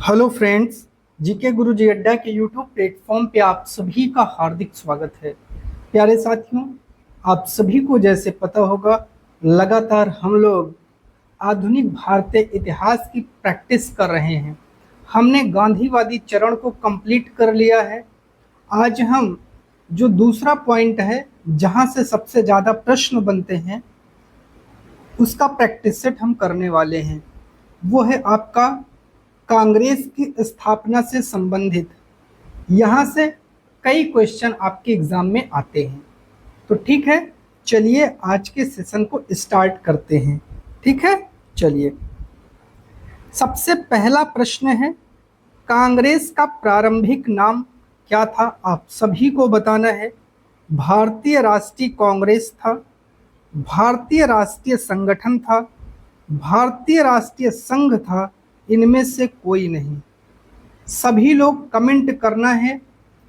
Hello friends, GK गुरुजी अड्डा के YouTube platform पे आप सभी का हार्दिक स्वागत है। प्यारे साथियों, आप सभी को जैसे पता होगा, लगातार हम लोग आधुनिक भारतीय इतिहास की प्रैक्टिस कर रहे हैं। हमने गांधीवादी चरण को कंप्लीट कर लिया है। आज हम जो दूसरा पॉइंट है, जहां से सबसे ज़्यादा प्रश्न बनते हैं, उसका प्रैक्टिस सेट हम करने वाले हैं। वो है आपका कांग्रेस की स्थापना से संबंधित। यहाँ से कई क्वेश्चन आपके एग्जाम में आते हैं। तो ठीक है, चलिए आज के सेशन को स्टार्ट करते हैं। ठीक है, चलिए। सबसे पहला प्रश्न है, कांग्रेस का प्रारंभिक नाम क्या था? आप सभी को बताना है। भारतीय राष्ट्रीय कांग्रेस था, भारतीय राष्ट्रीय संगठन था, भारतीय राष्ट्रीय संघ था, इनमें से कोई नहीं। सभी लोग कमेंट करना है,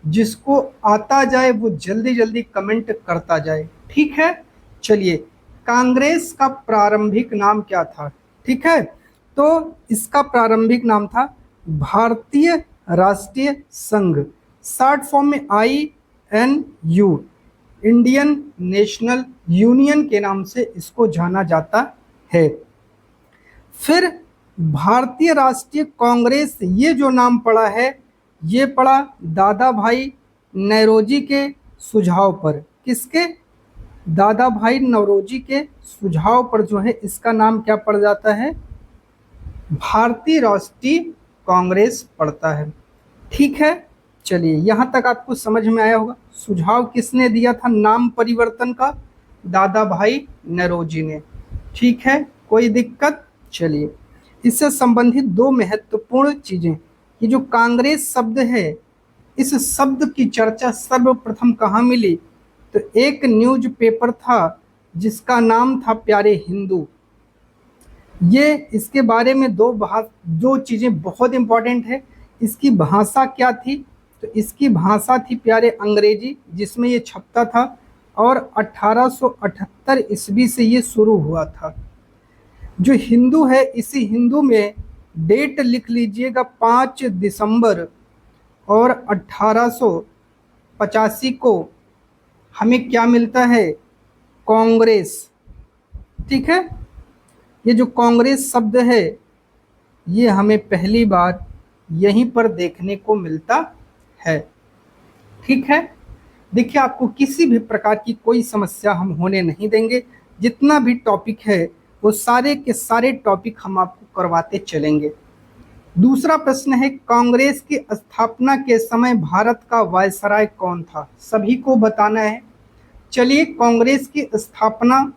जिसको आता जाए वो जल्दी जल्दी कमेंट करता जाए। ठीक है, चलिए। कांग्रेस का प्रारंभिक नाम क्या था? ठीक है, तो इसका प्रारंभिक नाम था भारतीय राष्ट्रीय संघ, शॉर्ट फॉर्म में INU, इंडियन नेशनल यूनियन के नाम से इसको जाना जाता है। फिर भारतीय राष्ट्रीय कांग्रेस, ये जो नाम पड़ा है, ये पड़ा दादा भाई नौरोजी के सुझाव पर। किसके? दादा भाई नौरोजी के सुझाव पर जो है इसका नाम क्या पड़ जाता है? भारतीय राष्ट्रीय कांग्रेस पड़ता है। ठीक है, चलिए यहाँ तक आपको समझ में आया होगा। सुझाव किसने दिया था नाम परिवर्तन का? दादा भाई नौरोजी ने। ठीक है, कोई दिक्कत? चलिए, इससे संबंधित दो महत्वपूर्ण चीजें। ये जो कांग्रेस शब्द है, इस शब्द की चर्चा सर्वप्रथम कहाँ मिली? तो एक न्यूज पेपर था जिसका नाम था प्यारे हिंदू। ये इसके बारे में दो चीजें बहुत इंपॉर्टेंट है। इसकी भाषा क्या थी? तो इसकी भाषा थी प्यारे अंग्रेजी, जिसमें ये छपता था, और 1878 ईस्वी से ये शुरू हुआ था। जो हिंदू है, इसी हिंदू में डेट लिख लीजिएगा 5 दिसंबर, और 1885 को हमें क्या मिलता है? कांग्रेस। ठीक है, ये जो कांग्रेस शब्द है, ये हमें पहली बार यहीं पर देखने को मिलता है। ठीक है, देखिए, आपको किसी भी प्रकार की कोई समस्या हम होने नहीं देंगे। जितना भी टॉपिक है वो सारे के सारे टॉपिक हम आपको करवाते चलेंगे। दूसरा प्रश्न है, कांग्रेस की स्थापना के समय भारत का वायसराय कौन था? सभी को बताना है। चलिए, कांग्रेस की स्थापना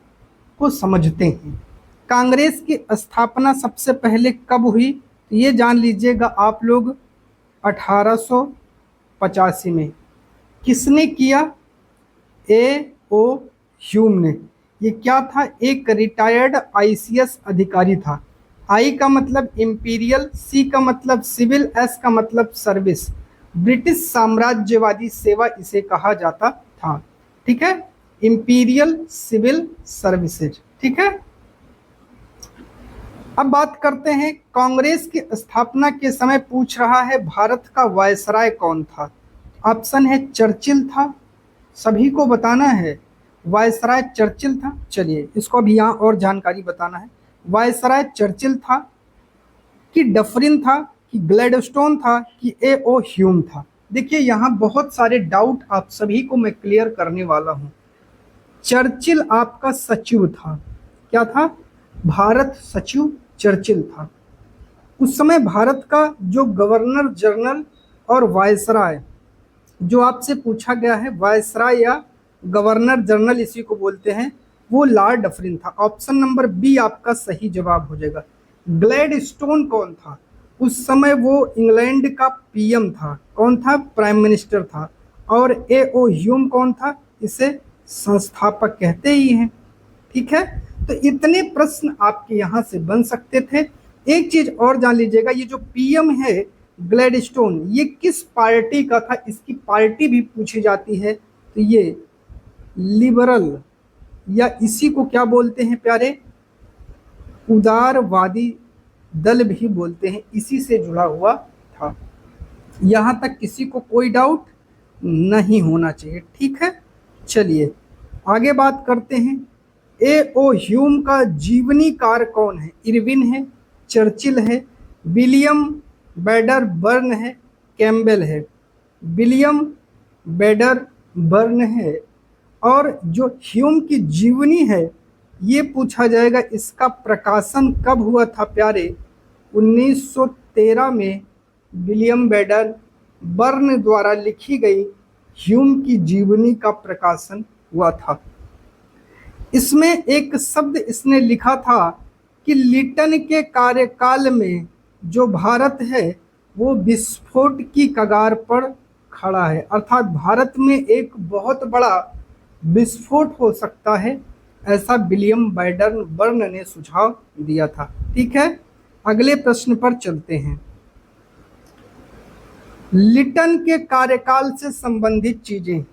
को समझते हैं। कांग्रेस की स्थापना सबसे पहले कब हुई? तो ये जान लीजिएगा आप लोग, 1885 में। किसने किया? A.O. ह्यूम ने। ये क्या था? एक रिटायर्ड ICS अधिकारी था। I का मतलब इंपीरियल, C का मतलब सिविल, S का मतलब सर्विस। ब्रिटिश साम्राज्यवादी सेवा इसे कहा जाता था। ठीक है, इंपीरियल सिविल सर्विसेज। ठीक है, अब बात करते हैं कांग्रेस की स्थापना के समय। पूछ रहा है भारत का वायसराय कौन था? ऑप्शन है चर्चिल था। सभी को बताना है, वायसराय चर्चिल था। चलिए, इसको भी यहाँ और जानकारी बताना है। वायसराय चर्चिल था, कि डफरिन था, कि ग्लैडस्टोन था, कि A.O. ह्यूम था। देखिए, यहाँ बहुत सारे डाउट आप सभी को मैं क्लियर करने वाला हूँ। चर्चिल आपका सचिव था। क्या था? भारत सचिव चर्चिल था। उस समय भारत का जो गवर्नर जनरल और वायसराय, जो आपसे पूछा गया है, वायसराय या गवर्नर जनरल इसी को बोलते हैं, वो लॉर्ड डफरिन था। ऑप्शन नंबर बी आपका सही जवाब हो जाएगा। ग्लैडस्टोन कौन था? उस समय वो इंग्लैंड का PM था। कौन था? प्राइम मिनिस्टर था। और A.O. ह्यूम कौन था? इसे संस्थापक कहते ही हैं। ठीक है, तो इतने प्रश्न आपके यहाँ से बन सकते थे। एक चीज और जान लीजिएगा, ये जो PM है ग्लैडस्टोन, ये किस पार्टी का था? इसकी पार्टी भी पूछी जाती है। तो ये लिबरल, या इसी को क्या बोलते हैं प्यारे? उदारवादी दल भी बोलते हैं, इसी से जुड़ा हुआ था। यहाँ तक किसी को कोई डाउट नहीं होना चाहिए, ठीक है। चलिए आगे बात करते हैं। ए ओ ह्यूम का जीवनीकार कौन है? इरविन है, चर्चिल है, विलियम बेडर बर्न है, कैम्बेल है। विलियम बेडर बर्न है। और जो ह्यूम की जीवनी है ये पूछा जाएगा इसका प्रकाशन कब हुआ था प्यारे? 1913 में विलियम बेडर बर्न द्वारा लिखी गई ह्यूम की जीवनी का प्रकाशन हुआ था। इसमें एक शब्द इसने लिखा था कि लिटन के कार्यकाल में जो भारत है वो विस्फोट की कगार पर खड़ा है, अर्थात भारत में एक बहुत बड़ा विस्फोट हो सकता है, ऐसा विलियम बेडर बर्न ने सुझाव दिया था। ठीक है, अगले प्रश्न पर चलते हैं। लिटन के कार्यकाल से संबंधित चीजें।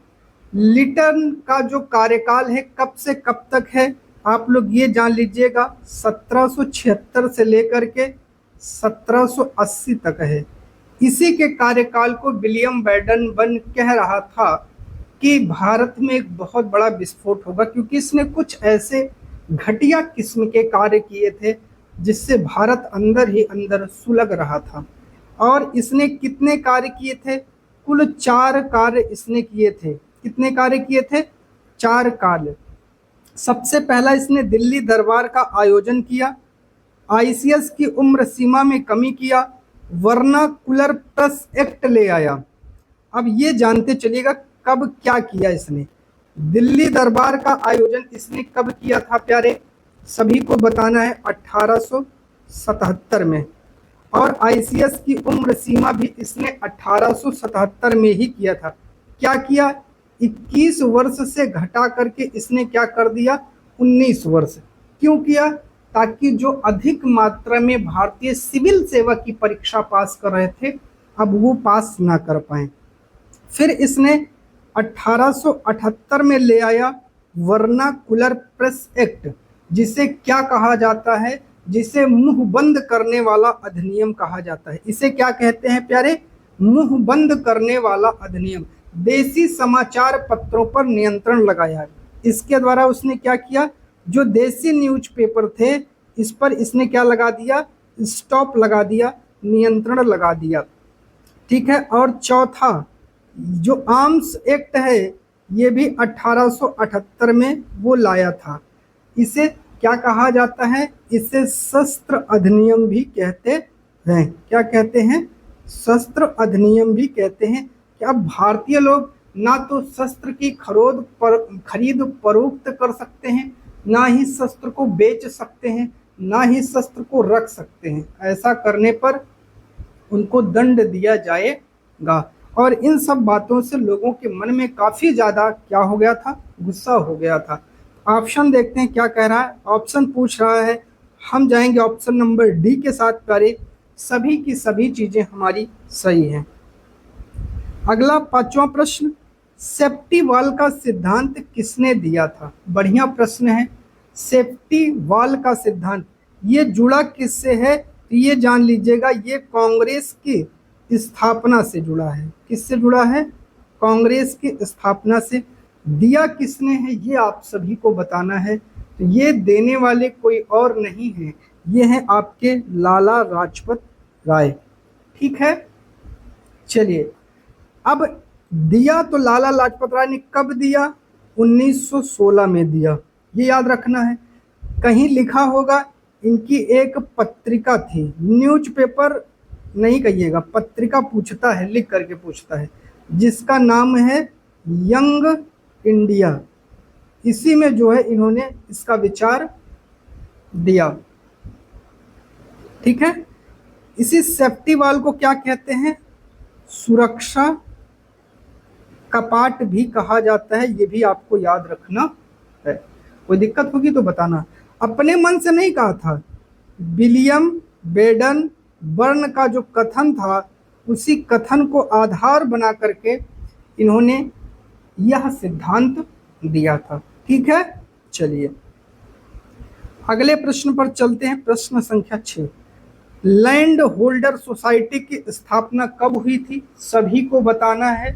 लिटन का जो कार्यकाल है कब से कब तक है आप लोग ये जान लीजिएगा, 1776 से लेकर के 1780 तक है। इसी के कार्यकाल को विलियम बेडर बर्न कह रहा था कि भारत में एक बहुत बड़ा विस्फोट होगा, क्योंकि इसने कुछ ऐसे घटिया किस्म के कार्य किए थे जिससे भारत अंदर ही अंदर सुलग रहा था। और इसने कितने कार्य किए थे? कुल 4 कार्य इसने किए थे। कितने कार्य किए थे? 4 कार्य। सबसे पहला इसने दिल्ली दरबार का आयोजन किया, आईसीएस की उम्र सीमा में कमी किया, वर्नाकुलर प्रेस एक्ट ले आया। अब ये जानते चलिएगा कब क्या किया इसने। दिल्ली दरबार का आयोजन इसने कब किया था प्यारे? सभी को बताना है, 1877 में। और आईसीएस की उम्र सीमा भी इसने 1877 में ही किया था। क्या किया? 21 वर्ष से घटा करके इसने क्या कर दिया? 19 वर्ष। क्यों किया? ताकि जो अधिक मात्रा में भारतीय सिविल सेवा की परीक्षा पास कर रहे थे अब वो पास ना कर पाए। फिर इसने 1878 में ले आया वर्नाकुलर प्रेस एक्ट, जिसे क्या कहा जाता है? जिसे मुंह बंद करने वाला अधिनियम कहा जाता है। इसे क्या कहते हैं प्यारे? मुंह बंद करने वाला अधिनियम। देसी समाचार पत्रों पर नियंत्रण लगाया। इसके द्वारा उसने क्या किया? जो देसी न्यूज़पेपर थे इस पर इसने क्या लगा दिया? स्टॉप लगा दिया, नियंत्रण लगा दिया। ठीक है। और चौथा जो आर्म्स एक्ट है ये भी 1878 में वो लाया था। इसे क्या कहा जाता है? इसे शस्त्र अधिनियम भी कहते हैं। क्या कहते हैं? शस्त्र अधिनियम भी कहते हैं कि अब भारतीय लोग ना तो शस्त्र की खरीद फरोख्त कर सकते हैं, ना ही शस्त्र को बेच सकते हैं, ना ही शस्त्र को रख सकते हैं। ऐसा करने पर उनको दंड दिया जाएगा। और इन सब बातों से लोगों के मन में काफ़ी ज़्यादा क्या हो गया था? गुस्सा हो गया था। ऑप्शन देखते हैं क्या कह रहा है। ऑप्शन पूछ रहा है, हम जाएंगे ऑप्शन नंबर डी के साथ प्यारे। सभी की सभी चीज़ें हमारी सही हैं। अगला 5वां प्रश्न, सेफ्टी वॉल का सिद्धांत किसने दिया था? बढ़िया प्रश्न है। सेफ्टी वॉल का सिद्धांत ये जुड़ा किससे है? तो ये जान लीजिएगा, ये कांग्रेस की स्थापना से जुड़ा है। किससे जुड़ा है? कांग्रेस की स्थापना से। दिया किसने है ये आप सभी को बताना है। तो ये देने वाले कोई और नहीं है, ये हैं आपके लाला लाजपत राय। ठीक है। चलिए, अब दिया तो लाला लाजपत राय ने कब दिया? 1916 में दिया, ये याद रखना है। कहीं लिखा होगा इनकी एक पत्रिका थी, न्यूज़पेपर नहीं कहिएगा, पत्रिका पूछता है, लिख करके पूछता है, जिसका नाम है यंग इंडिया। इसी में जो है इन्होंने इसका विचार दिया। ठीक है। इसी सेफ्टी वॉल को क्या कहते हैं? सुरक्षा कपाट भी कहा जाता है। ये भी आपको याद रखना है। कोई दिक्कत होगी तो बताना। अपने मन से नहीं कहा था, विलियम बेडर बर्न का जो कथन था उसी कथन को आधार बना करके इन्होंने यह सिद्धांत दिया था। ठीक है। चलिए अगले प्रश्न पर चलते हैं। प्रश्न संख्या 6, लैंड होल्डर सोसाइटी की स्थापना कब हुई थी, सभी को बताना है।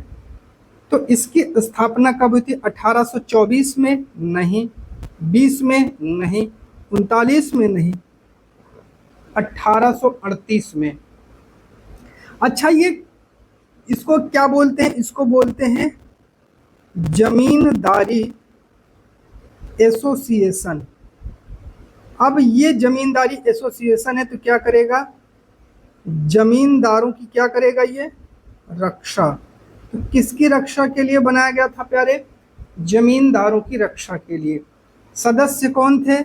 तो इसकी स्थापना कब हुई थी? 1824 में नहीं, 20 में नहीं, 39 में नहीं, 1838 में। अच्छा, ये इसको क्या बोलते हैं? इसको बोलते हैं जमींदारी एसोसिएशन। अब ये जमींदारी एसोसिएशन है तो क्या करेगा? जमींदारों की क्या करेगा? ये रक्षा। तो किसकी रक्षा के लिए बनाया गया था प्यारे? जमींदारों की रक्षा के लिए। सदस्य कौन थे?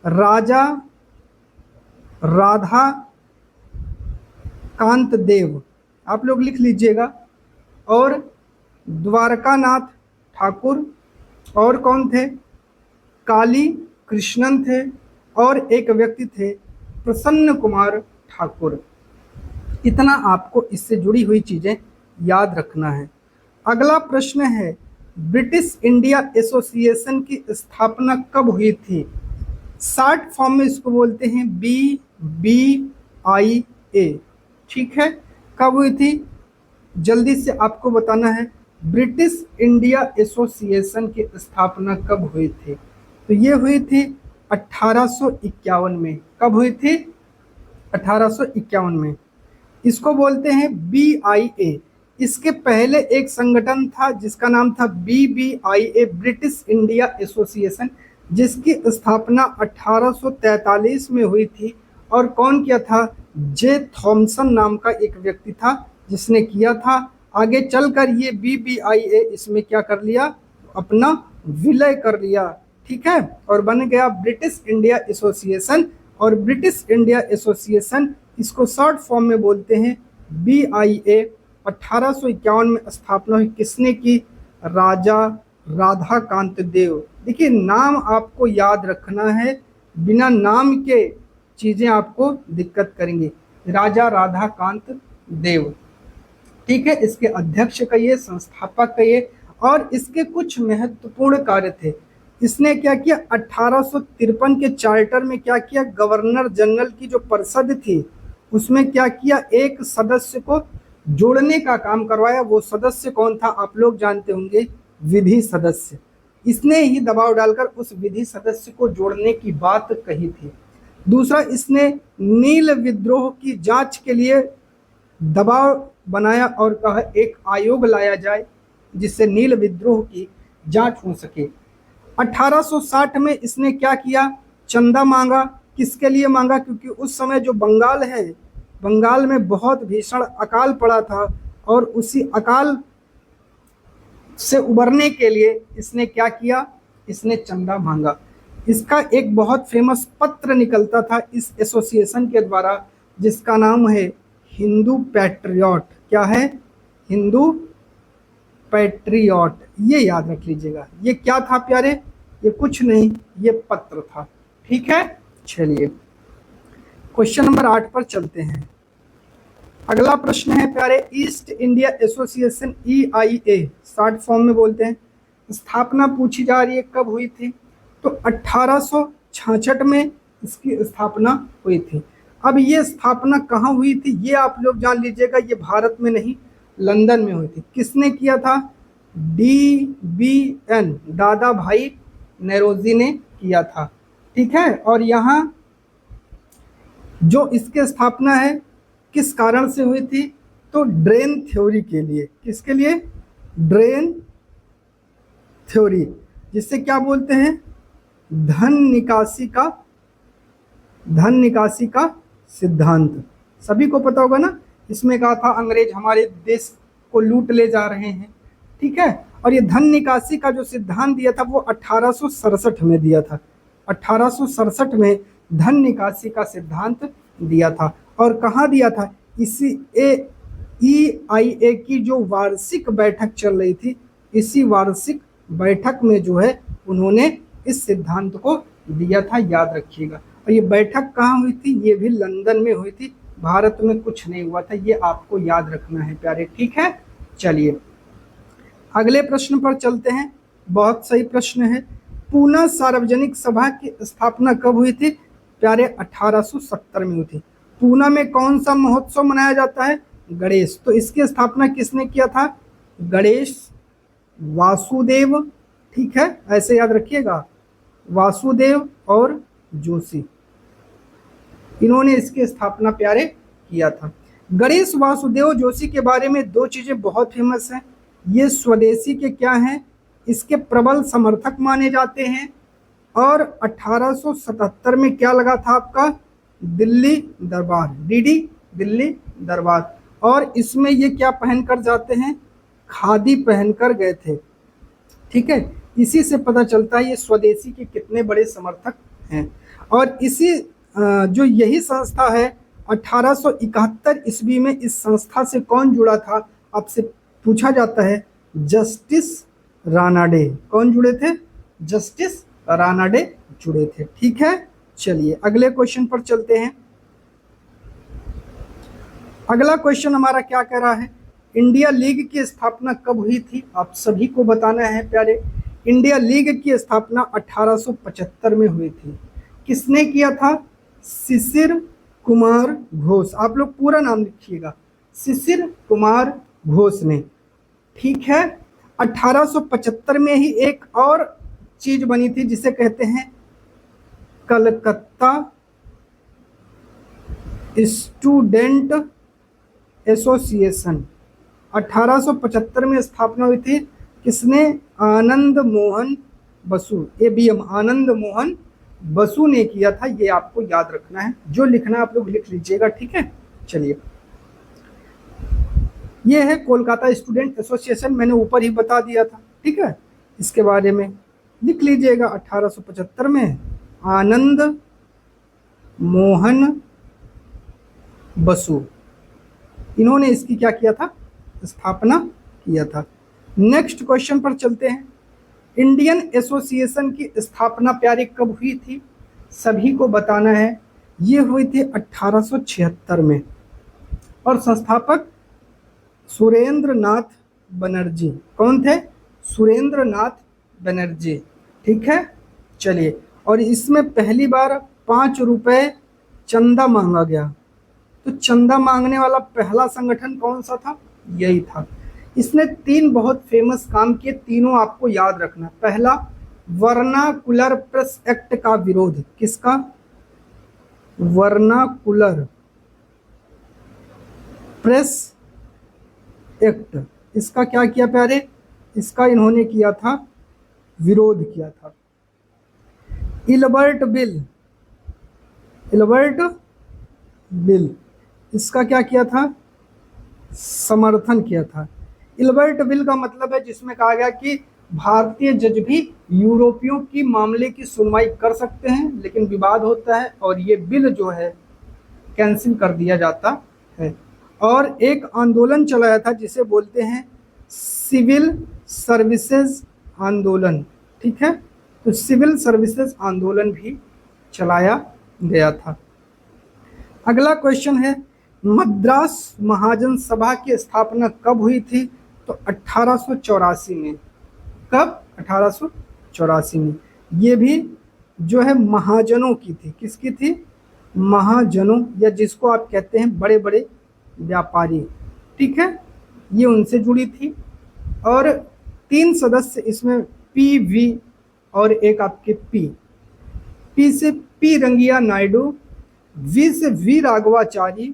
राजा राधा कांत देव, आप लोग लिख लीजिएगा, और द्वारकानाथ ठाकुर, और कौन थे? काली कृष्णन थे, और एक व्यक्ति थे प्रसन्न कुमार ठाकुर। इतना आपको इससे जुड़ी हुई चीजें याद रखना है। अगला प्रश्न है, ब्रिटिश इंडिया एसोसिएशन की स्थापना कब हुई थी? शॉर्ट फॉर्म में इसको बोलते हैं BBIA। ठीक है, कब हुई थी? जल्दी से आपको बताना है, ब्रिटिश इंडिया एसोसिएशन की स्थापना कब हुई थी? तो ये हुई थी 1851 में। कब हुई थी? 1851 में। इसको बोलते हैं BIA। इसके पहले एक संगठन था जिसका नाम था BBIA, ब्रिटिश इंडिया एसोसिएशन, जिसकी स्थापना 1843 में हुई थी। और कौन किया था? जे थॉमसन नाम का एक व्यक्ति था जिसने किया था। आगे चलकर ये BBIA इसमें क्या कर लिया? अपना विलय कर लिया। ठीक है, और बन गया ब्रिटिश इंडिया एसोसिएशन। और ब्रिटिश इंडिया एसोसिएशन इसको शॉर्ट फॉर्म में बोलते हैं BIA। 1851 में स्थापना हुई। किसने की? राजा राधा कांत देव। देखिए, नाम आपको याद रखना है, बिना नाम के चीजें आपको दिक्कत करेंगे। राजा राधा कांत देव, ठीक है, इसके अध्यक्ष कहिए, संस्थापक कहिए। और इसके कुछ महत्वपूर्ण कार्य थे। इसने क्या किया? 1853 के चार्टर में क्या किया? गवर्नर जनरल की जो परिषद थी उसमें क्या किया? एक सदस्य को जोड़ने का काम करवाया। वो सदस्य कौन था? आप लोग जानते होंगे, विधि सदस्य। इसने ही दबाव डालकर उस विधि सदस्य को जोड़ने की बात कही थी। दूसरा, इसने नील विद्रोह की जांच के लिए दबाव बनाया और कहा एक आयोग लाया जाए जिससे नील विद्रोह की जांच हो सके। 1860 में इसने क्या किया? चंदा मांगा। किसके लिए मांगा? क्योंकि उस समय जो बंगाल है, बंगाल में बहुत भीषण अकाल पड़ा था, और उसी अकाल से उबरने के लिए इसने क्या किया? इसने चंदा मांगा। इसका एक बहुत फेमस पत्र निकलता था इस एसोसिएशन के द्वारा, जिसका नाम है हिंदू पैट्रियट। क्या है? हिंदू पैट्रियट। ये याद रख लीजिएगा। ये क्या था प्यारे? ये कुछ नहीं, ये पत्र था। ठीक है, चलिए क्वेश्चन नंबर 8 पर चलते हैं। अगला प्रश्न है प्यारे, east India association EIA short form में बोलते हैं, स्थापना पूछी जा रही है कब हुई थी? तो 1866 में इसकी स्थापना हुई थी। अब ये स्थापना कहाँ हुई थी ये आप लोग जान लीजिएगा। ये भारत में नहीं, लंदन में हुई थी। किसने किया था? DBN, दादा भाई नेरोजी ने किया था। ठीक है, और यहाँ जो इसके स्थापना है किस कारण से हुई थी? तो ड्रेन थ्योरी के लिए। किसके लिए? ड्रेन थ्योरी, जिससे क्या बोलते हैं? धन निकासी का सिद्धांत। सभी को पता होगा ना, इसमें कहा था अंग्रेज हमारे देश को लूट ले जा रहे हैं। ठीक है, और ये धन निकासी का जो सिद्धांत दिया था वो 1867 में दिया था। 1867 में धन निकासी का सिद्धांत दिया था। और कहाँ दिया था? इसी EIA की जो वार्षिक बैठक चल रही थी, इसी वार्षिक बैठक में जो है उन्होंने इस सिद्धांत को दिया था, याद रखिएगा। और ये बैठक कहाँ हुई थी? ये भी लंदन में हुई थी, भारत में कुछ नहीं हुआ था। ये आपको याद रखना है प्यारे। ठीक है, चलिए अगले प्रश्न पर चलते हैं। बहुत सही प्रश्न है। पूना सार्वजनिक सभा की स्थापना कब हुई थी? प्यारे 1870 में हुई थी। पूना में कौन सा महोत्सव मनाया जाता है? गणेश। तो इसकी स्थापना किसने किया था? गणेश वासुदेव, ठीक है, ऐसे याद रखिएगा, वासुदेव और जोशी, इन्होंने इसकी स्थापना प्यारे किया था। गणेश वासुदेव जोशी के बारे में दो चीजें बहुत फेमस हैं। ये स्वदेशी के क्या हैं? इसके प्रबल समर्थक माने जाते हैं। और 1877 में क्या लगा था आपका? दिल्ली दरबार, डीडी दिल्ली दरबार। और इसमें ये क्या पहनकर जाते हैं? खादी पहनकर गए थे, ठीक है। इसी से पता चलता है ये स्वदेशी के कितने बड़े समर्थक हैं। और इसी जो यही संस्था है, 1871 ईस्वी में इस संस्था से कौन जुड़ा था? आपसे पूछा जाता है। जस्टिस रानाडे। कौन जुड़े थे? जस्टिस रानाडे जुड़े थे, ठीक है। चलिए अगले क्वेश्चन पर चलते हैं। अगला क्वेश्चन हमारा क्या कह रहा है? इंडिया लीग की स्थापना कब हुई थी? आप सभी को बताना है प्यारे। इंडिया लीग की स्थापना 1875 में हुई थी। किसने किया था? शिशिर कुमार घोष। आप लोग पूरा नाम लिखिएगा, शिशिर कुमार घोष ने, ठीक है। 1875 में ही एक और चीज बनी थी जिसे कहते हैं कलकत्ता स्टूडेंट एसोसिएशन। 1875 में स्थापना हुई थी। किसने? आनंद मोहन बसु, एबीएम आनंद मोहन बसु ने किया था। ये आपको याद रखना है, जो लिखना है आप लोग लिख लीजिएगा, ठीक है। चलिए ये है कोलकाता स्टूडेंट एसोसिएशन, मैंने ऊपर ही बता दिया था, ठीक है। इसके बारे में लिख लीजिएगा। 1875 में आनंद मोहन बसु, इन्होंने इसकी क्या किया था? स्थापना किया था। नेक्स्ट क्वेश्चन पर चलते हैं। इंडियन एसोसिएशन की स्थापना प्यारे कब हुई थी? सभी को बताना है। ये हुई थी 1876 में। और संस्थापक सुरेंद्र नाथ बनर्जी। कौन थे? सुरेंद्र नाथ बनर्जी, ठीक है। चलिए, और इसमें पहली बार 5 रुपए चंदा मांगा गया। तो चंदा मांगने वाला पहला संगठन कौन सा था? यही था। इसने 3 बहुत फेमस काम किए, तीनों आपको याद रखना। पहला, वर्नाकुलर प्रेस एक्ट का विरोध। किसका? Vernacular press act. इसका क्या किया प्यारे? इसका इन्होंने किया था, विरोध किया था। इल्बर्ट बिल, इल्बर्ट बिल, इसका क्या किया था? समर्थन किया था। इल्बर्ट बिल का मतलब है जिसमें कहा गया कि भारतीय जज भी यूरोपियों की मामले की सुनवाई कर सकते हैं, लेकिन विवाद होता है और ये बिल जो है कैंसिल कर दिया जाता है। और एक आंदोलन चलाया था जिसे बोलते हैं सिविल सर्विसेज आंदोलन, ठीक है। तो सिविल सर्विसेज आंदोलन भी चलाया गया था। अगला क्वेश्चन है, मद्रास महाजन सभा की स्थापना कब हुई थी? तो 1884 में। कब? 1884 में। ये भी जो है महाजनों की थी। किसकी थी? महाजनों, या जिसको आप कहते हैं बड़े बड़े व्यापारी, ठीक है, ये उनसे जुड़ी थी। और 3 सदस्य इसमें पी.वी. और एक आपके पी से पी रंगिया नायडू, वी से वी राघवाचारी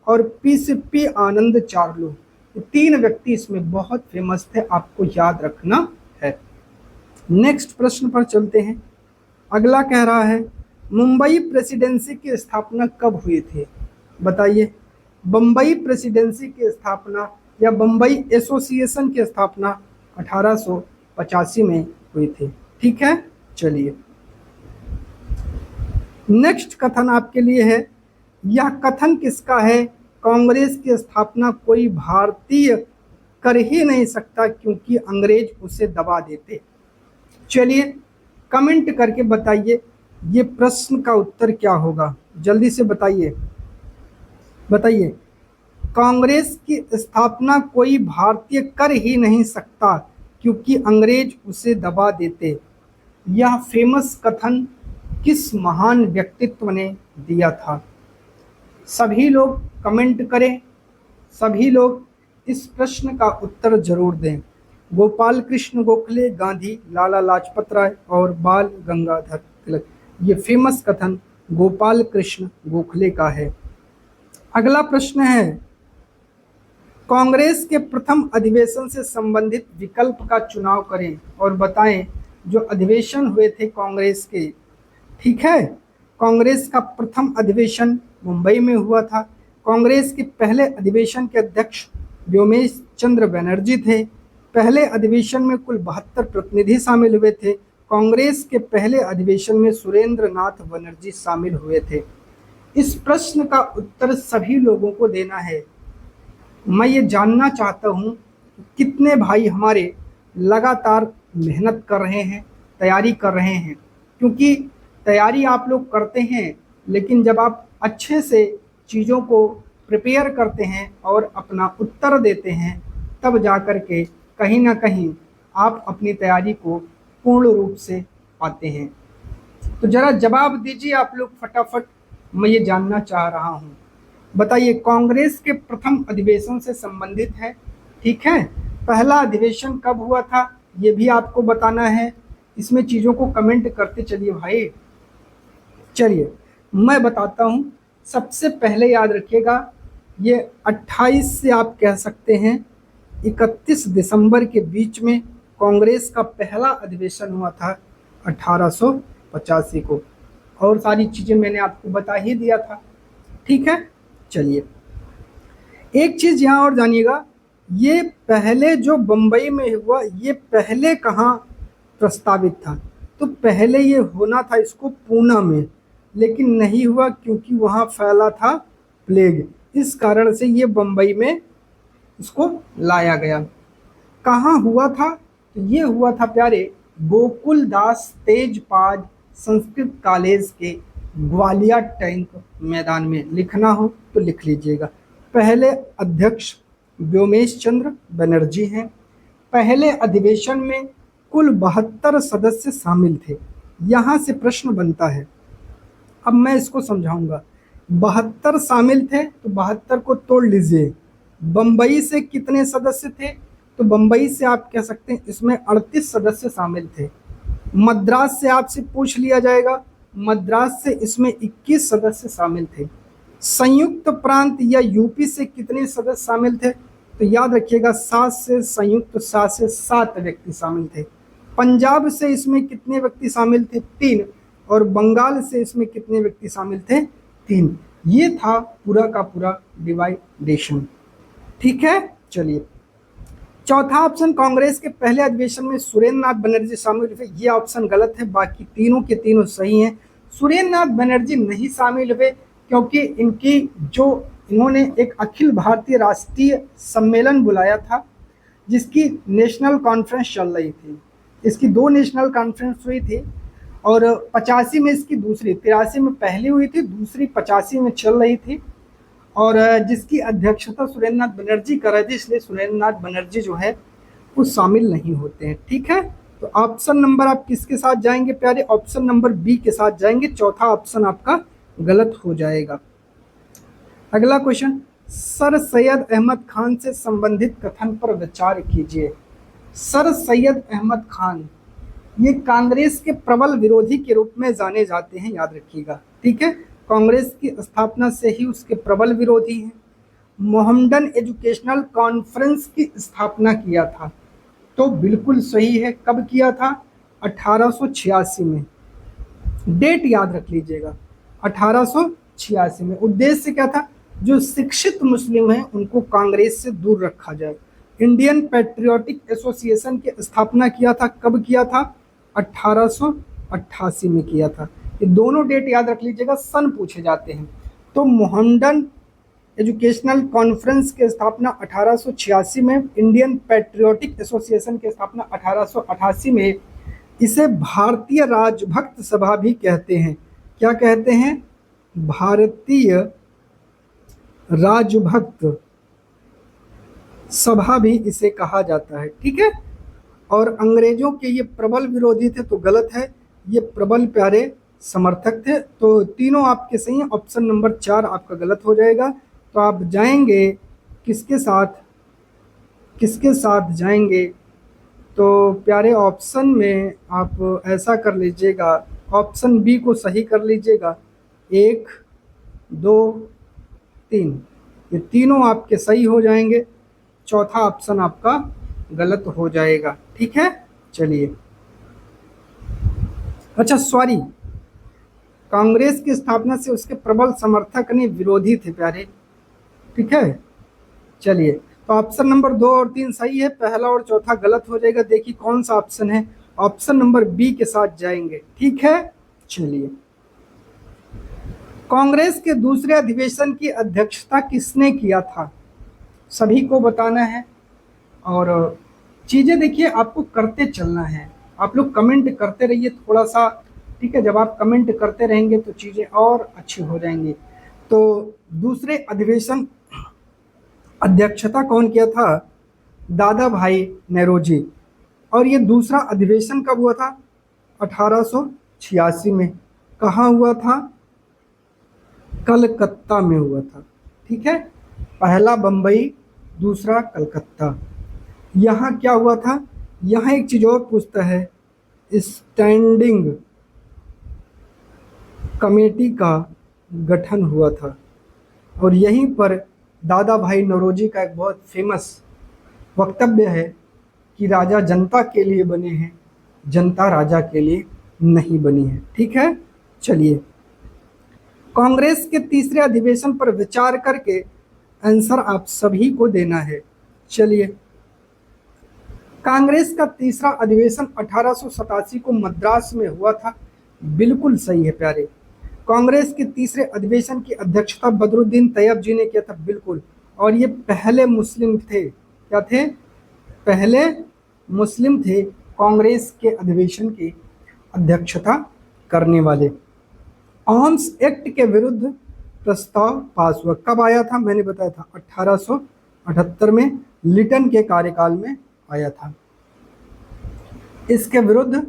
और पी से पी आनंद चार्लू। ये 3 व्यक्ति इसमें बहुत फेमस थे, आपको याद रखना है। नेक्स्ट प्रश्न पर चलते हैं। अगला कह रहा है, मुंबई प्रेसिडेंसी की स्थापना कब हुई थी? बताइए। बम्बई प्रेसिडेंसी की स्थापना या बम्बई एसोसिएशन की स्थापना 1885 में हुई थी, ठीक है। चलिए नेक्स्ट कथन आपके लिए है। यह कथन किसका है? कांग्रेस की स्थापना कोई भारतीय कर ही नहीं सकता क्योंकि अंग्रेज उसे दबा देते। चलिए कमेंट करके बताइए ये प्रश्न का उत्तर क्या होगा, जल्दी से बताइए। बताइए, कांग्रेस की स्थापना कोई भारतीय कर ही नहीं सकता क्योंकि अंग्रेज उसे दबा देते। यह फेमस कथन किस महान व्यक्तित्व ने दिया था? सभी लोग कमेंट करें, सभी लोग इस प्रश्न का उत्तर जरूर दें। गोपाल कृष्ण गोखले, गांधी, लाला लाजपत राय और बाल गंगाधर तिलक। ये फेमस कथन गोपाल कृष्ण गोखले का है। अगला प्रश्न है, कांग्रेस के प्रथम अधिवेशन से संबंधित विकल्प का चुनाव करें और बताएं जो अधिवेशन हुए थे कांग्रेस के। ठीक है, कांग्रेस का प्रथम अधिवेशन मुंबई में हुआ था। कांग्रेस के पहले अधिवेशन के अध्यक्ष व्योमेश चंद्र बनर्जी थे। पहले अधिवेशन में कुल 72 प्रतिनिधि शामिल हुए थे। कांग्रेस के पहले अधिवेशन में सुरेंद्र नाथ बनर्जी शामिल हुए थे। इस प्रश्न का उत्तर सभी लोगों को देना है। मैं ये जानना चाहता हूँ कितने भाई हमारे लगातार मेहनत कर रहे हैं, तैयारी कर रहे हैं, क्योंकि तैयारी आप लोग करते हैं, लेकिन जब आप अच्छे से चीज़ों को प्रिपेयर करते हैं और अपना उत्तर देते हैं, तब जा कर के कहीं ना कहीं आप अपनी तैयारी को पूर्ण रूप से पाते हैं। तो ज़रा जवाब दीजिए आप लोग फटाफट, मैं ये जानना चाह रहा हूँ। बताइए, कांग्रेस के प्रथम अधिवेशन से संबंधित है। ठीक है, पहला अधिवेशन कब हुआ था ये भी आपको बताना है। इसमें चीज़ों को कमेंट करते चलिए भाई। चलिए मैं बताता हूँ। सबसे पहले याद रखिएगा, ये 28 से आप कह सकते हैं 31 दिसंबर के बीच में कांग्रेस का पहला अधिवेशन हुआ था 1885 को, और सारी चीज़ें मैंने आपको बता ही दिया था। ठीक है, चलिए एक चीज़ यहाँ और जानिएगा, ये पहले जो बम्बई में हुआ, ये पहले कहाँ प्रस्तावित था? तो पहले ये होना था इसको पूना में, लेकिन नहीं हुआ क्योंकि वहाँ फैला था प्लेग। इस कारण से ये बम्बई में इसको लाया गया। कहाँ हुआ था? तो ये हुआ था प्यारे गोकुल दास तेजपाल संस्कृत कॉलेज के ग्वालियर टैंक मैदान में। लिखना हो तो लिख लीजिएगा। पहले अध्यक्ष व्योमेश चंद्र बनर्जी हैं। पहले अधिवेशन में कुल 72 सदस्य शामिल थे। यहाँ से प्रश्न बनता है, अब मैं इसको समझाऊंगा। 72 शामिल थे तो 72 को तोड़ लीजिए। बम्बई से कितने सदस्य थे? तो बम्बई से आप कह सकते हैं इसमें 38 सदस्य शामिल थे। मद्रास से आपसे पूछ लिया जाएगा, मद्रास से इसमें 21 सदस्य शामिल थे। संयुक्त प्रांत या यूपी से कितने सदस्य शामिल थे? तो याद रखिएगा 7 से संयुक्त 7 से 7 व्यक्ति शामिल थे। पंजाब से इसमें कितने व्यक्ति शामिल थे? 3। और बंगाल से इसमें कितने व्यक्ति शामिल थे? 3। ये था पूरा का पूरा डिवाइडेशन। ठीक है, चलिए चौथा ऑप्शन, कांग्रेस के पहले अधिवेशन में सुरेंद्र नाथ बनर्जी शामिल हुए। ये ऑप्शन गलत है, बाकी तीनों के तीनों सही हैं। सुरेंद्र नाथ बनर्जी नहीं शामिल हुए क्योंकि इन्होंने एक अखिल भारतीय राष्ट्रीय सम्मेलन बुलाया था, जिसकी नेशनल कॉन्फ्रेंस चल रही थी। इसकी 2 नेशनल कॉन्फ्रेंस हुई थी, और 85 में इसकी दूसरी, 83 में पहली हुई थी, दूसरी 85 में चल रही थी, और जिसकी अध्यक्षता सुरेंद्र नाथ बनर्जी कर रहे थे। इसलिए सुरेंद्र नाथ बनर्जी जो है वो शामिल नहीं होते हैं। ठीक है, तो ऑप्शन नंबर आप किसके साथ जाएंगे प्यारे? ऑप्शन नंबर बी के साथ जाएंगे। चौथा ऑप्शन आपका गलत हो जाएगा। अगला क्वेश्चन, सर सैयद अहमद खान से संबंधित कथन पर विचार कीजिए। सर सैयद अहमद खान ये कांग्रेस के प्रबल विरोधी के रूप में जाने जाते हैं, याद रखिएगा। ठीक है, कांग्रेस की स्थापना से ही उसके प्रबल विरोधी हैं। मोहम्मडन एजुकेशनल कॉन्फ्रेंस की स्थापना किया था, तो बिल्कुल सही है। कब किया था? 1886 में। डेट याद रख लीजिएगा, 1886 में। उद्देश्य क्या था? जो शिक्षित मुस्लिम हैं उनको कांग्रेस से दूर रखा जाए। इंडियन पैट्रियोटिक एसोसिएशन की स्थापना किया था। कब किया था? 1888 में किया था। ये दोनों डेट याद रख लीजिएगा, सन पूछे जाते हैं। तो मोहम्मडन एजुकेशनल कॉन्फ्रेंस की स्थापना 1886 में, इंडियन पैट्रियोटिक एसोसिएशन की स्थापना 1888 में। इसे भारतीय राजभक्त सभा भी कहते हैं। क्या कहते हैं? भारतीय राजभक्त सभा भी इसे कहा जाता है। ठीक है, और अंग्रेजों के ये प्रबल विरोधी थे, तो गलत है। ये प्रबल प्यारे समर्थक थे। तो तीनों आपके सही हैं, ऑप्शन नंबर 4 आपका गलत हो जाएगा। तो आप जाएंगे किसके साथ, किसके साथ जाएंगे? तो प्यारे ऑप्शन में आप ऐसा कर लीजिएगा, ऑप्शन बी को सही कर लीजिएगा। 1 2 3, ये तीनों आपके सही हो जाएंगे, चौथा ऑप्शन आपका गलत हो जाएगा। ठीक है, चलिए। अच्छा सॉरी, कांग्रेस की स्थापना से उसके प्रबल समर्थक नहीं विरोधी थे प्यारे। ठीक है, चलिए। तो ऑप्शन नंबर 2 और 3 सही है, पहला और चौथा गलत हो जाएगा। देखिए कौन सा ऑप्शन है, ऑप्शन नंबर बी के साथ जाएंगे। ठीक है, चलिए। कांग्रेस के दूसरे अधिवेशन की अध्यक्षता किसने किया था? सभी को बताना है और चीजें देखिए आपको करते चलना है। आप लोग कमेंट करते रहिए थोड़ा सा, ठीक है। जब आप कमेंट करते रहेंगे तो चीजें और अच्छी हो जाएंगी। तो दूसरे अधिवेशन अध्यक्षता कौन किया था? दादा भाई नौरोजी। और ये दूसरा अधिवेशन कब हुआ था? 1886 में। कहाँ हुआ था? कलकत्ता में हुआ था। ठीक है, पहला बंबई, दूसरा कलकत्ता। यहाँ क्या हुआ था? यहाँ एक चीज और पूछता है, स्टैंडिंग कमेटी का गठन हुआ था और यहीं पर दादा भाई नौरोजी का एक बहुत फेमस वक्तव्य है कि राजा जनता के लिए बने हैं, जनता राजा के लिए नहीं बनी है। ठीक है, चलिए। कांग्रेस के तीसरे अधिवेशन पर विचार करके आंसर आप सभी को देना है। चलिए, कांग्रेस का तीसरा अधिवेशन 1887 को मद्रास में हुआ था। बिल्कुल सही है प्यारे। कांग्रेस के तीसरे अधिवेशन की अध्यक्षता बदरुद्दीन तैयब जी ने किया था। बिल्कुल, और ये पहले मुस्लिम थे। क्या थे? पहले मुस्लिम थे कांग्रेस के अधिवेशन की अध्यक्षता करने वाले। आर्म्स एक्ट के विरुद्ध प्रस्ताव पास हुआ, कब आया था? मैंने बताया था 1878 में, लिटन के कार्यकाल में आया था। इसके विरुद्ध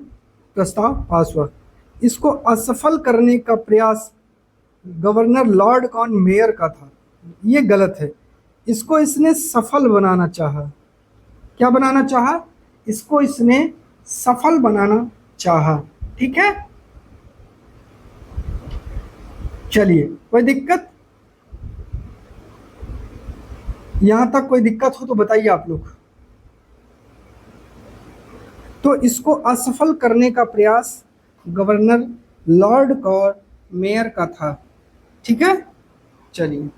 प्रस्ताव पास हुआ। इसको असफल करने का प्रयास गवर्नर लॉर्ड कॉन मेयर का था। ये गलत है, इसको इसने सफल बनाना चाहा। क्या बनाना चाहा? इसको इसने सफल बनाना चाहा। ठीक है, चलिए। कोई दिक्कत? यहां तक कोई दिक्कत हो तो बताइए आप लोग। तो इसको असफल करने का प्रयास गवर्नर लॉर्ड कॉन मेयर का था। ठीक है, चलिए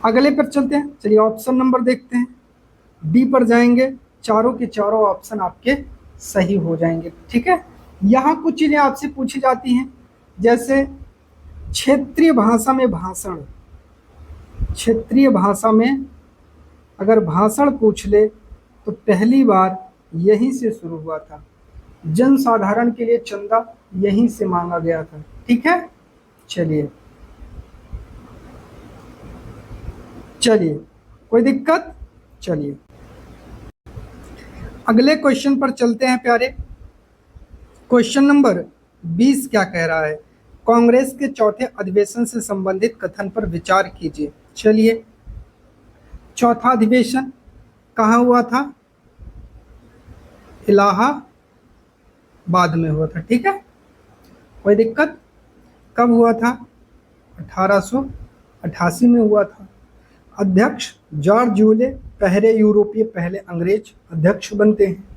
अगले पर चलते हैं। चलिए ऑप्शन नंबर देखते हैं, डी पर जाएंगे। चारों के चारों ऑप्शन आपके सही हो जाएंगे। ठीक है, यहाँ कुछ चीजें आपसे पूछी जाती हैं, जैसे क्षेत्रीय भाषा में भाषण। क्षेत्रीय भाषा में अगर भाषण पूछ ले तो पहली बार यहीं से शुरू हुआ था। जन साधारण के लिए चंदा यहीं से मांगा गया था। ठीक है, चलिए चलिए, कोई दिक्कत? चलिए अगले क्वेश्चन पर चलते हैं प्यारे। क्वेश्चन नंबर 20 क्या कह रहा है? कांग्रेस के चौथे अधिवेशन से संबंधित कथन पर विचार कीजिए। चलिए, चौथा अधिवेशन कहाँ हुआ था? इलाहाबाद में हुआ था। ठीक है, कोई दिक्कत? कब हुआ था? 1888 में हुआ था। अध्यक्ष जॉर्ज यूले, पहले यूरोपीय पहले अंग्रेज अध्यक्ष बनते हैं।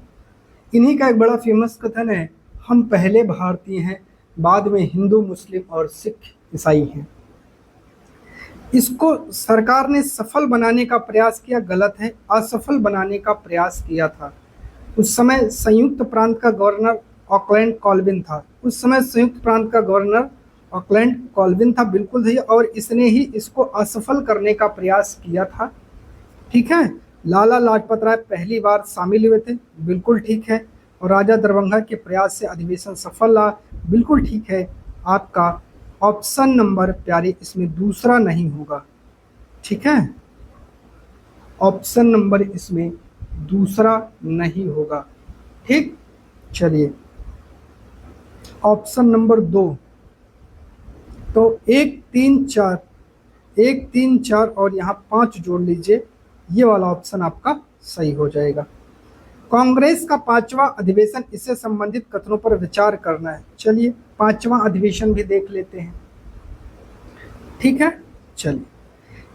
इन्हीं का एक बड़ा फेमस कथन है, हम पहले भारतीय हैं, बाद में हिंदू मुस्लिम और सिख ईसाई हैं। इसको सरकार ने सफल बनाने का प्रयास किया, गलत है, असफल बनाने का प्रयास किया था। उस समय संयुक्त प्रांत का गवर्नर ऑकलैंड कॉल्विन था। उस समय संयुक्त प्रांत का गवर्नर ऑकलैंड कॉल्विन था, बिल्कुल सही। और इसने ही इसको असफल करने का प्रयास किया था। ठीक है, लाला लाजपत राय पहली बार शामिल हुए थे, बिल्कुल ठीक है। और राजा दरभंगा के प्रयास से अधिवेशन सफल रहा, बिल्कुल ठीक है। आपका ऑप्शन नंबर प्यारे इसमें दूसरा नहीं होगा। ठीक है, ऑप्शन नंबर इसमें दूसरा नहीं होगा। ठीक, चलिए ऑप्शन नंबर 2। तो 1 3 4, 1 3 4 और यहाँ 5 जोड़ लीजिए, ये वाला ऑप्शन आपका सही हो जाएगा। कांग्रेस का 5वां अधिवेशन, इससे संबंधित कथनों पर विचार करना है। चलिए 5वां अधिवेशन भी देख लेते हैं, ठीक है। चलिए,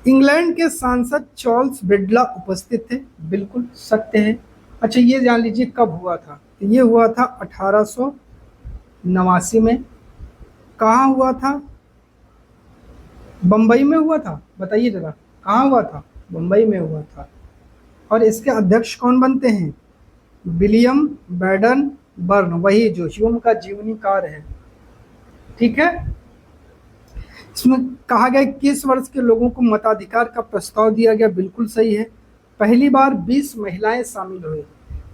इंग्लैंड के सांसद चार्ल्स बिडला उपस्थित थे, बिल्कुल सत्य है। अच्छा, ये जान लीजिए कब हुआ था। तो ये हुआ था 1889 में। कहाँ हुआ था? बम्बई में हुआ था। बताइए जरा, कहाँ हुआ था? बम्बई में हुआ था। और इसके अध्यक्ष कौन बनते हैं? विलियम बैडन बर्न, वही जो ह्यूम का जीवनीकार है, ठीक है। इसमें कहा गया 21 वर्ष के लोगों को मताधिकार का प्रस्ताव दिया गया, बिल्कुल सही है। पहली बार 20 महिलाएं शामिल हुई,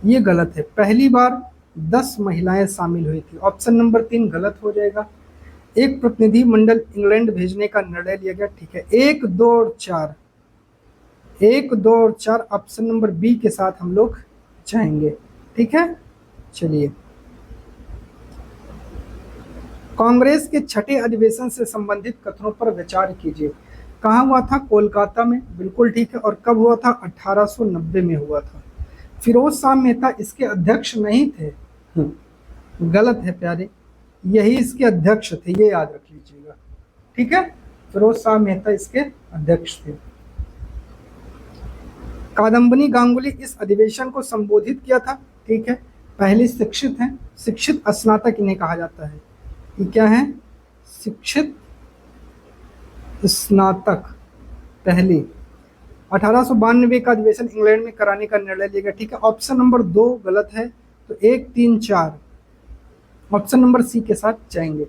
ये गलत है। पहली बार 10 महिलाएं शामिल हुई थी। ऑप्शन नंबर 3 गलत हो जाएगा। एक प्रतिनिधि मंडल इंग्लैंड भेजने का निर्णय लिया गया, ठीक है। 1 2 और 4, 1 2 और 4 ऑप्शन नंबर बी के साथ हम लोग जाएंगे, ठीक है। चलिए, कांग्रेस के छठे अधिवेशन से संबंधित कथनों पर विचार कीजिए। कहाँ हुआ था? कोलकाता में, बिल्कुल ठीक है। और कब हुआ था? 1890 में हुआ था। फिरोज शाह मेहता इसके अध्यक्ष नहीं थे, गलत है प्यारे, यही इसके अध्यक्ष थे, ये याद रख लीजिएगा, ठीक है। फिरोज शाह मेहता इसके अध्यक्ष थे। कादम्बनी गांगुली इस अधिवेशन को संबोधित किया था, ठीक है। पहली शिक्षित हैं, शिक्षित स्नातक इन्हें कहा जाता है। ये क्या है? शिक्षित स्नातक। पहली 1892 का अधिवेशन इंग्लैंड में कराने का निर्णय लिया गया, ठीक है। ऑप्शन नंबर 2 गलत है, तो 1 3 4 ऑप्शन नंबर सी के साथ जाएंगे।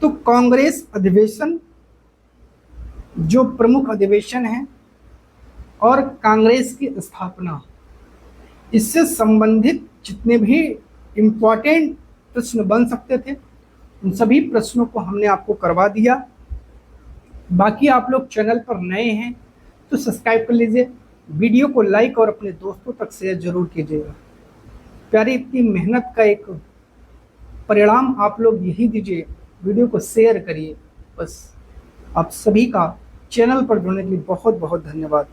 तो कांग्रेस अधिवेशन जो प्रमुख अधिवेशन है और कांग्रेस की स्थापना, इससे संबंधित जितने भी इम्पोर्टेंट प्रश्न बन सकते थे, उन सभी प्रश्नों को हमने आपको करवा दिया। बाकी आप लोग चैनल पर नए हैं तो सब्सक्राइब कर लीजिए, वीडियो को लाइक और अपने दोस्तों तक शेयर जरूर कीजिएगा। प्यारी इतनी मेहनत का एक परिणाम आप लोग यही दीजिए, वीडियो को शेयर करिए। बस आप सभी का चैनल पर जुड़ने के लिए बहुत बहुत धन्यवाद।